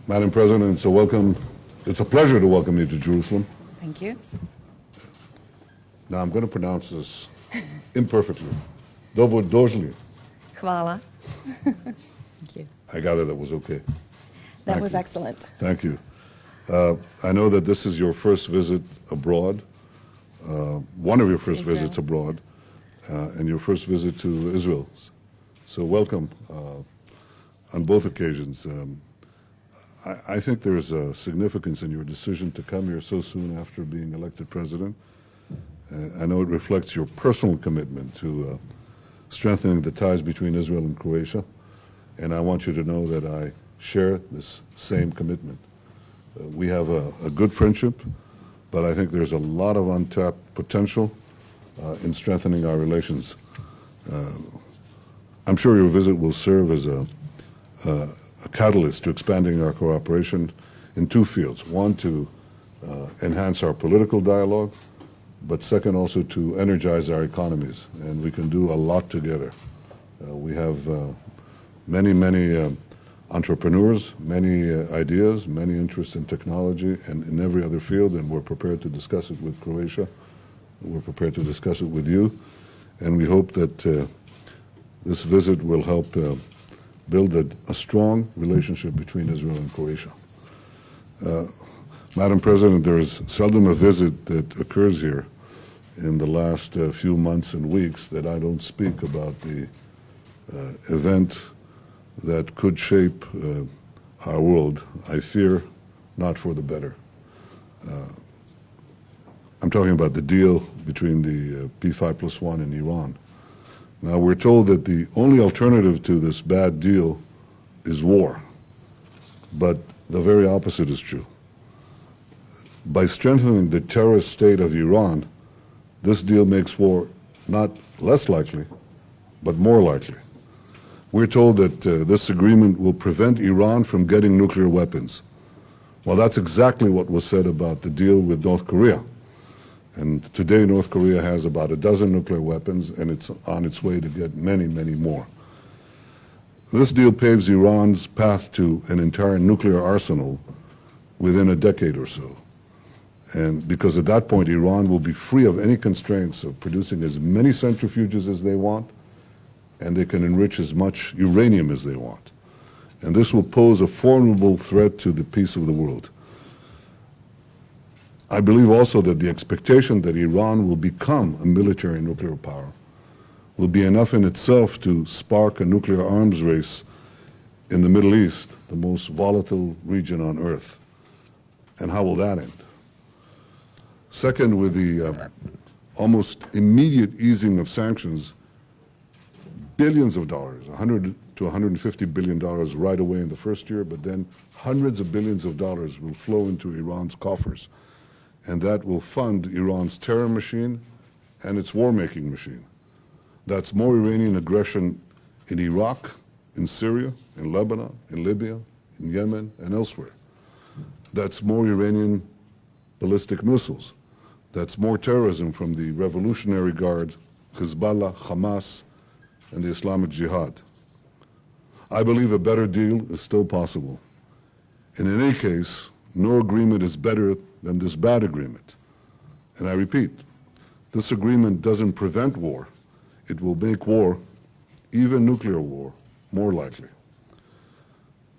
Madam President, it's a pleasure to welcome you to Jerusalem. Thank you. Now, I'm going to pronounce this imperfectly. Dobrodozhli. Hvala. Thank you. I gather that was okay. That Thank was you. excellent. Thank you. I know that this is your first visit abroad, one of your first Israel. visits abroad, and your first visit to Israel. So welcome on both occasions. I think there's a significance in your decision to come here so soon after being elected president. I know it reflects your personal commitment to strengthening the ties between Israel and Croatia, and I want you to know that I share this same commitment. We have a good friendship, but I think there's a lot of untapped potential in strengthening our relations. I'm sure your visit will serve as a catalyst to expanding our cooperation in two fields. One, to enhance our political dialogue, but second, also to energize our economies, and we can do a lot together. We have many entrepreneurs, many ideas, many interests in technology and in every other field, and we're prepared to discuss it with Croatia. We're prepared to discuss it with you, and we hope that this visit will help build a strong relationship between Israel and Croatia. Madam President, there is seldom a visit that occurs here in the last few months and weeks that I don't speak about the event that could shape our world, I fear, not for the better. I'm talking about the deal between the P5+1 and Iran. Now, we're told that the only alternative to this bad deal is war, but the very opposite is true. By strengthening the terrorist state of Iran, this deal makes war not less likely, but more likely. We're told that this agreement will prevent Iran from getting nuclear weapons. Well, that's exactly what was said about the deal with North Korea. And today, North Korea has about a dozen nuclear weapons, and it's on its way to get many more. This deal paves Iran's path to an entire nuclear arsenal within a decade or so. And because at that point, Iran will be free of any constraints of producing as many centrifuges as they want, and they can enrich as much uranium as they want. And this will pose a formidable threat to the peace of the world. I believe also that the expectation that Iran will become a military nuclear power will be enough in itself to spark a nuclear arms race in the Middle East, the most volatile region on earth. And how will that end? Second, with the almost immediate easing of sanctions, billions of dollars, $100 to $150 billion right away in the first year, but then hundreds of billions of dollars will flow into Iran's coffers. And that will fund Iran's terror machine and its war-making machine. That's more Iranian aggression in Iraq, in Syria, in Lebanon, in Libya, in Yemen, and elsewhere. That's more Iranian ballistic missiles. That's more terrorism from the Revolutionary Guard, Hezbollah, Hamas, and the Islamic Jihad. I believe a better deal is still possible. And in any case, no agreement is better than this bad agreement. And I repeat, this agreement doesn't prevent war. It will make war, even nuclear war, more likely.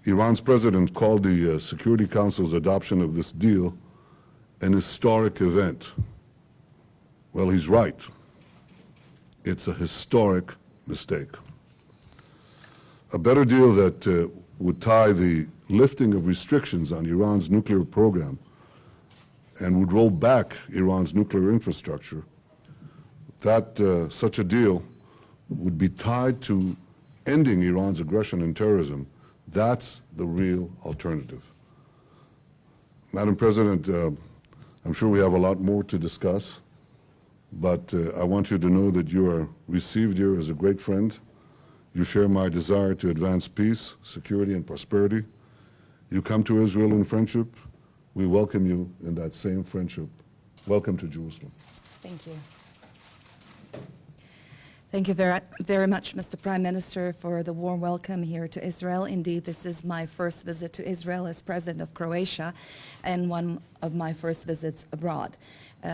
Iran's president called the Security Council's adoption of this deal an historic event. Well, he's right. It's a historic mistake. A better deal that would tie the lifting of restrictions on Iran's nuclear program and would roll back Iran's nuclear infrastructure, such a deal would be tied to ending Iran's aggression and terrorism. That's the real alternative. Madam President, I'm sure we have a lot more to discuss, but I want you to know that you are received here as a great friend. You share my desire to advance peace, security, and prosperity. You come to Israel in friendship. We welcome you in that same friendship. Welcome to Jerusalem. Thank you. Thank you very much, Mr. Prime Minister, for the warm welcome here to Israel. Indeed, this is my first visit to Israel as President of Croatia and one of my first visits abroad.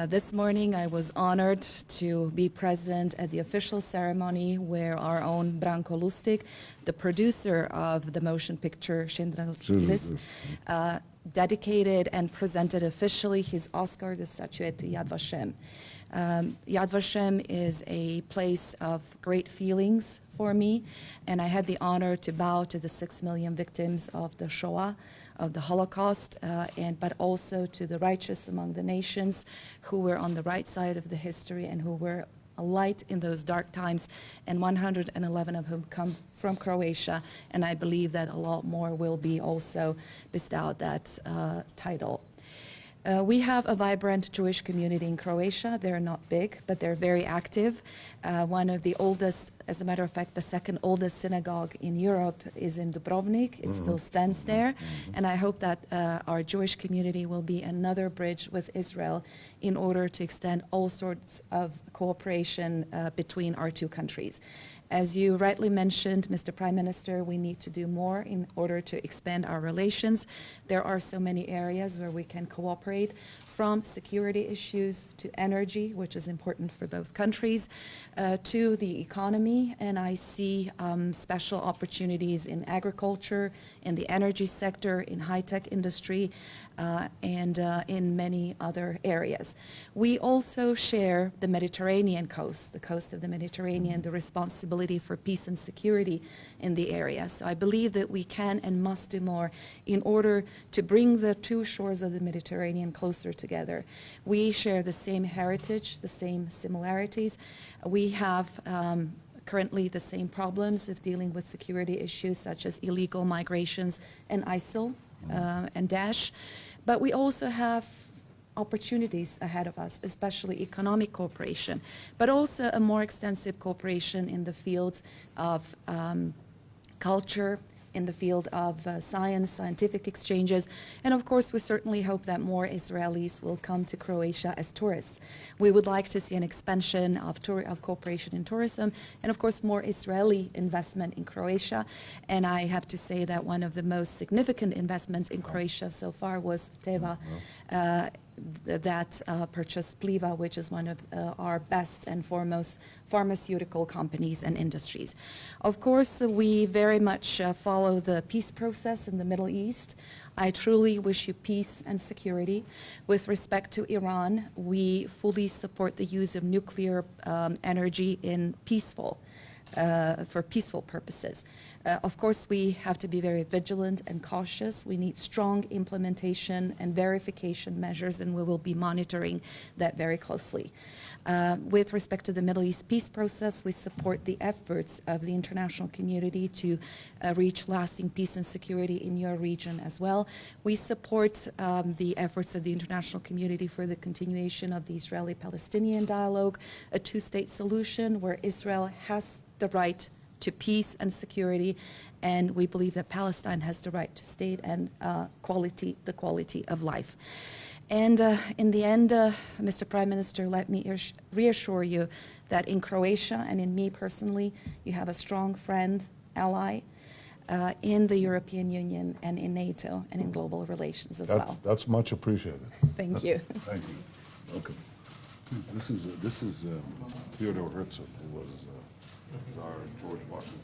This morning, I was honored to be present at the official ceremony where our own Branko Lustig, the producer of the motion picture Schindler's List, dedicated and presented officially his Oscar, the statuette to Yad Vashem. Yad Vashem is a place of great feelings for me, and I had the honor to bow to the 6 million victims of the Shoah, of the Holocaust, but also to the righteous among the nations who were on the right side of the history and who were a light in those dark times, and 111 of whom come from Croatia, and I believe that a lot more will be also bestowed that title. We have a vibrant Jewish community in Croatia. They're not big, but they're very active. One of the oldest, as a matter of fact, the second oldest synagogue in Europe is in Dubrovnik. It still stands there. And I hope that our Jewish community will be another bridge with Israel in order to extend all sorts of cooperation between our two countries. As you rightly mentioned, Mr. Prime Minister, we need to do more in order to expand our relations. There are so many areas where we can cooperate, from security issues to energy, which is important for both countries, to the economy. And I see special opportunities in agriculture, in the energy sector, in high-tech industry, and in many other areas. We also share the Mediterranean coast, the coast of the Mediterranean, the responsibility for peace and security in the area. So I believe that we can and must do more in order to bring the two shores of the Mediterranean closer together. We share the same heritage, the same similarities. We have currently the same problems of dealing with security issues such as illegal migrations and ISIL and Daesh. But we also have opportunities ahead of us, especially economic cooperation, but also a more extensive cooperation in the fields of culture, in the field of science, scientific exchanges, and of course we certainly hope that more Israelis will come to Croatia as tourists. We would like to see an expansion of cooperation in tourism, and of course more Israeli investment in Croatia. And I have to say that one of the most significant investments in Croatia so far was Teva, that purchased Pliva, which is one of our best and foremost pharmaceutical companies and industries. Of course, we very much follow the peace process in the Middle East. I truly wish you peace and security. With respect to Iran, we fully support the use of nuclear energy in for peaceful purposes. Of course, we have to be very vigilant and cautious. We need strong implementation and verification measures, and we will be monitoring that very closely. With respect to the Middle East peace process, we support the efforts of the international community to reach lasting peace and security in your region as well. We support the efforts of the international community for the continuation of the Israeli-Palestinian dialogue, a two-state solution where Israel has the right to peace and security, and we believe that Palestine has the right to state and the quality of life. And in the end, Mr. Prime Minister, let me reassure you that in Croatia and in me personally, you have a strong friend, ally, in the European Union and in NATO and in global relations as well. That's much appreciated. Thank you. Thank you. Welcome. This is Theodore Herzl, who was Tsar George Washington.